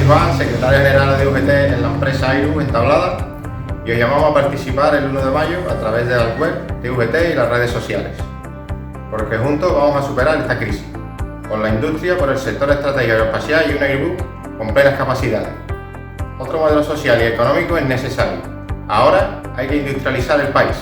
Iván, secretario general de UGT en la empresa Airbus en Tablada, y os llamamos a participar el 1 de mayo a través de la web de UGT y las redes sociales, porque juntos vamos a superar esta crisis, con la industria por el sector estratégico aeroespacial y un Airbus con plenas capacidades. Otro modelo social y económico es necesario. Ahora hay que industrializar el país.